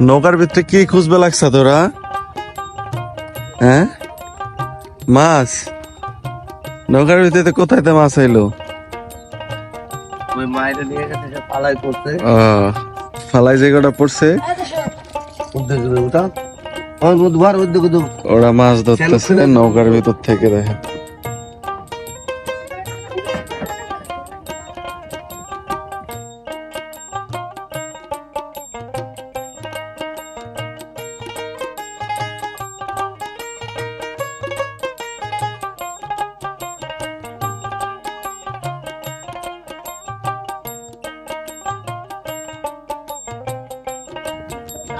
নৌকার ভিতরে কি খুঁজবে লাগছে তোরা? হ্যাঁ, মাছ। নৌকার ভিতরে কোথায় তো মাছ এলো? ওই মায়ের নিয়ে গেছে পালাই করতে। ফালাই জায়গাটা পড়ছে, ওরা মাছ ধরতেছে নৌকার ভিতর থেকে। দেখে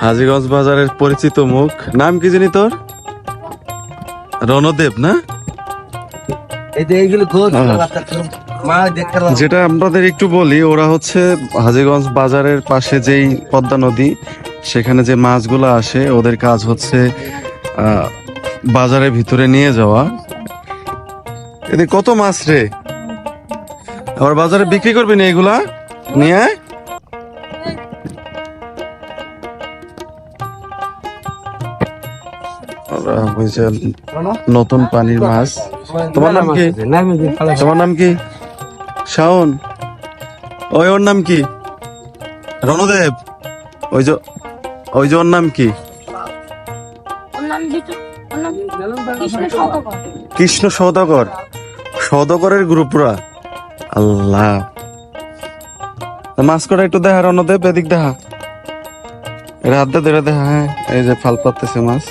হাজীগঞ্জ বাজারের পরিচিত মুখ, নাম কি জানি তোর? রণদেব না? যেটা আপনাদের একটু বলি, ওরা হচ্ছে হাজীগঞ্জ বাজারের পাশে যেই পদ্মা নদী, সেখানে যে মাছগুলো আসে, ওদের কাজ হচ্ছে বাজারের ভিতরে নিয়ে যাওয়া। এতে কত মাছ রে, আবার বাজারে বিক্রি করবি না এগুলা নিয়ে? নতুন পানির মাছ। তোমার নাম কি? তোমার নাম কি? শাওন। ওই ওর নাম কি? রণদেব। ওই যে ওর নাম কি? কৃষ্ণ সৌদাগর। সৌদাগরের গ্রুপরা। আল্লাহ, মাছ কটা একটু দেখা রণদেব, এদিক দেখা, এটা হাত দিয়ে দেখা। হ্যাঁ, এই যে ফাল পাততেছে মাছ।